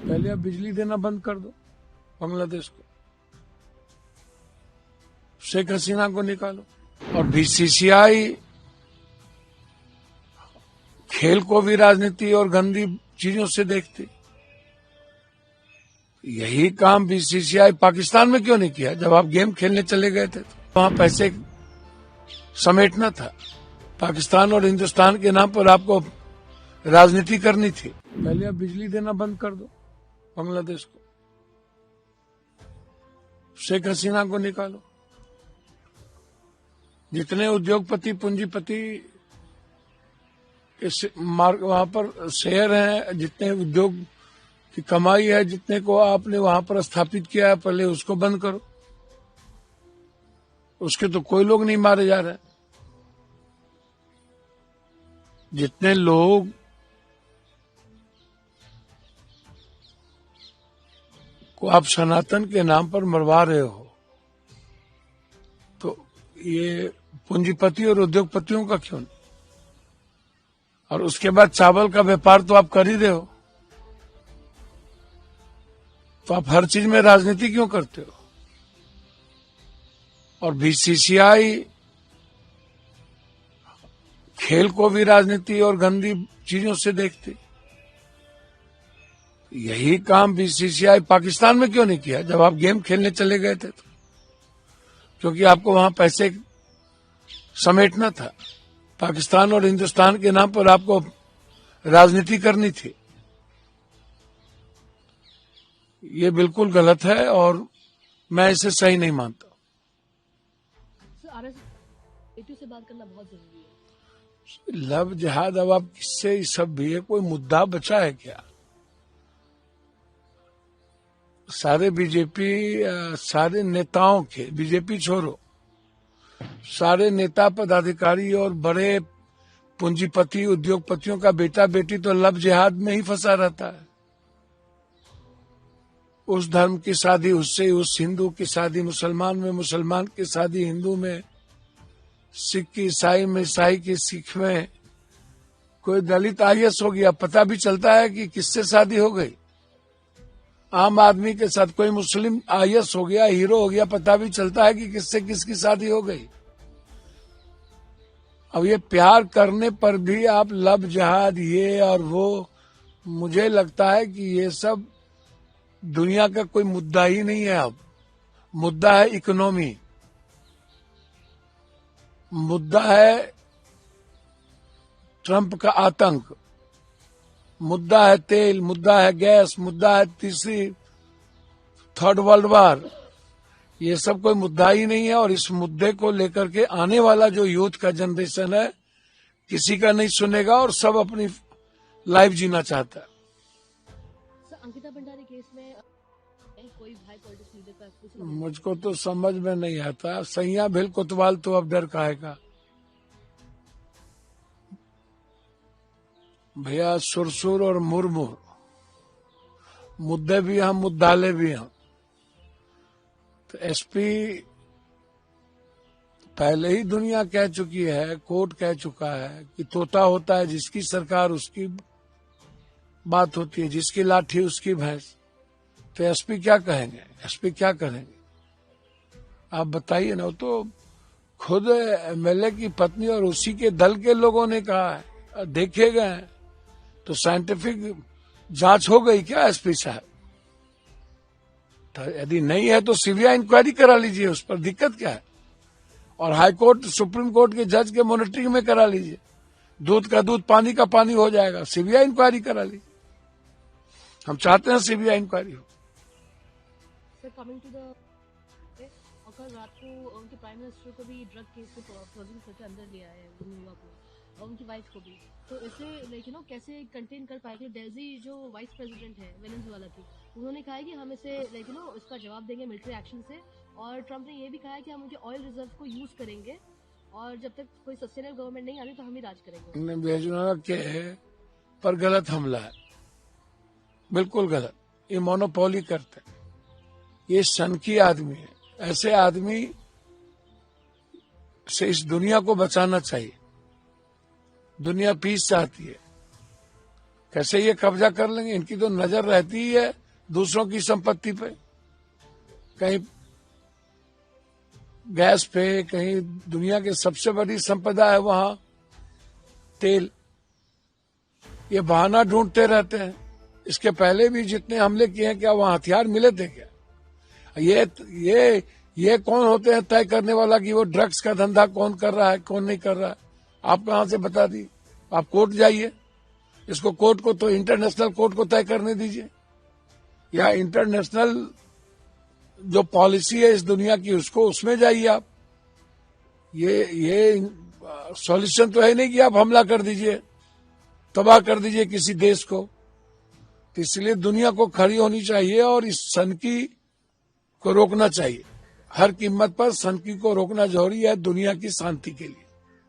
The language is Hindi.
पहले आप बिजली देना बंद कर दो बांग्लादेश को, शेख हसीना को निकालो। और बीसीसीआई खेल को भी राजनीति और गंदी चीजों से देखती। यही काम बीसीसीआई पाकिस्तान में क्यों नहीं किया? जब आप गेम खेलने चले गए थे तो वहां पैसे समेटना था। पाकिस्तान और हिंदुस्तान के नाम पर आपको राजनीति करनी थी। पहले आप बिजली देना बंद कर दो बांग्लादेश को, शेख हसीना को निकालो। जितने उद्योगपति पूंजीपति वहां पर शेयर हैं, जितने उद्योग की कमाई है, जितने को आपने वहां पर स्थापित किया है, पहले उसको बंद करो। उसके तो कोई लोग नहीं मारे जा रहे। जितने लोग को आप सनातन के नाम पर मरवा रहे हो, तो ये पूंजीपति और उद्योगपतियों का क्यों नहीं? और उसके बाद चावल का व्यापार तो आप कर ही रहे हो, तो आप हर चीज में राजनीति क्यों करते हो? और बीसीसीआई खेल को भी राजनीति और गंदी चीजों से देखती। यही काम बीसीसीआई पाकिस्तान में क्यों नहीं किया? जब आप गेम खेलने चले गए थे तो, क्योंकि आपको वहां पैसे समेटना था। पाकिस्तान और हिंदुस्तान के नाम पर आपको राजनीति करनी थी। ये बिल्कुल गलत है और मैं इसे सही नहीं मानता। आरएसएस से बात करना बहुत जरूरी है। लव जिहाद, अब आप किससे ये सब भी है? कोई मुद्दा बचा है क्या? सारे बीजेपी, सारे नेताओं के, बीजेपी छोड़ो, सारे नेता पदाधिकारी और बड़े पूंजीपति उद्योगपतियों का बेटा बेटी तो लव जिहाद में ही फंसा रहता है। उस धर्म की शादी उससे, उस हिंदू की शादी मुसलमान में, मुसलमान की शादी हिंदू में, सिख की ईसाई में, ईसाई की सिख में। कोई दलित आईएएस हो गया, पता भी चलता है कि किससे शादी हो गई। आम आदमी के साथ कोई मुस्लिम आईएएस हो गया, हीरो हो गया, पता भी चलता है कि किससे किसकी शादी हो गई। अब ये प्यार करने पर भी आप लव जिहाद ये और वो, मुझे लगता है कि ये सब दुनिया का कोई मुद्दा ही नहीं है। अब मुद्दा है इकोनॉमी, मुद्दा है ट्रंप का आतंक, मुद्दा है तेल, मुद्दा है गैस, मुद्दा है तीसरी थर्ड वर्ल्ड वार। ये सब कोई मुद्दा ही नहीं है। और इस मुद्दे को लेकर के आने वाला जो यूथ का जनरेशन है, किसी का नहीं सुनेगा और सब अपनी लाइफ जीना चाहता है। अंकिता भंडारी केस में कोई हाई पॉलिटिक्स लीडर का कुछ मुझको तो समझ में नहीं आता। सैया भेल कोतवाल तो अब डर काहे का? भैया सुरसुर और मुरमुर मुद्दे भी हम, मुद्दाले भी हम। तो एसपी पहले ही दुनिया कह चुकी है, कोर्ट कह चुका है कि तोता होता है जिसकी सरकार उसकी बात होती है, जिसकी लाठी उसकी भैंस। तो एसपी क्या कहेंगे? एसपी क्या करेंगे? आप बताइए ना। तो खुद एमएलए की पत्नी और उसी के दल के लोगों ने कहा है, देखे गए हैं। तो साइंटिफिक जांच हो गई क्या एसपी साहब? तो यदि नहीं है तो सीबीआई इंक्वायरी करा लीजिए, उस पर दिक्कत क्या है? और हाई कोर्ट, सुप्रीम कोर्ट के जज के मॉनिटरिंग में करा लीजिए। दूध का दूध, पानी का पानी हो जाएगा। सीबीआई इंक्वायरी करा लीजिए। हम चाहते हैं सीबीआई इंक्वायरी हो। सर, कमिंग टू द, और कल रात को उनके प्राइम मिनिस्टर को भी ड्रग केस में प्रोसेसिंग करके अंदर लिया है, उन्होंने को और उनकी वाइफ को भी। तो इसे कैसे कंटेन कर पाएंगे? डेजी जो वाइस प्रेसिडेंट है वेनेजुएला की, उन्होंने कहा है कि हम इसे इसका जवाब देंगे मिलिट्री एक्शन से। और ट्रंप ने यह भी कहा है कि हम उनके ऑयल रिजर्व को यूज करेंगे और जब तक कोई सस्टेनेबल गवर्नमेंट नहीं आती तो हम ही राज करेंगे। वेनेजुएला के पर गलत हमला है, बिल्कुल गलत। ये मोनोपोली करते हैं। ये सनकी आदमी है। ऐसे आदमी से इस दुनिया को बचाना चाहिए। दुनिया पीस चाहती है। कैसे ये कब्जा कर लेंगे? इनकी तो नजर रहती ही है दूसरों की संपत्ति पे, कहीं गैस पे, कहीं दुनिया की सबसे बड़ी संपदा है वहां तेल। ये बहाना ढूंढते रहते हैं। इसके पहले भी जितने हमले किए हैं, क्या वहां हथियार मिले थे क्या? ये कौन होते हैं तय करने वाला कि वो ड्रग्स का धंधा कौन कर रहा है, कौन नहीं कर रहा है? आप कहां से बता दी? आप कोर्ट जाइए, इसको कोर्ट को, तो इंटरनेशनल कोर्ट को तय करने दीजिए, या इंटरनेशनल जो पॉलिसी है इस दुनिया की उसको, उसमें जाइए आप। ये सॉल्यूशन तो है नहीं कि आप हमला कर दीजिए, तबाह कर दीजिए किसी देश को। तो इसलिए दुनिया को खड़ी होनी चाहिए और इस सनकी को रोकना चाहिए। हर कीमत पर सनकी को रोकना जरूरी है दुनिया की शांति के लिए।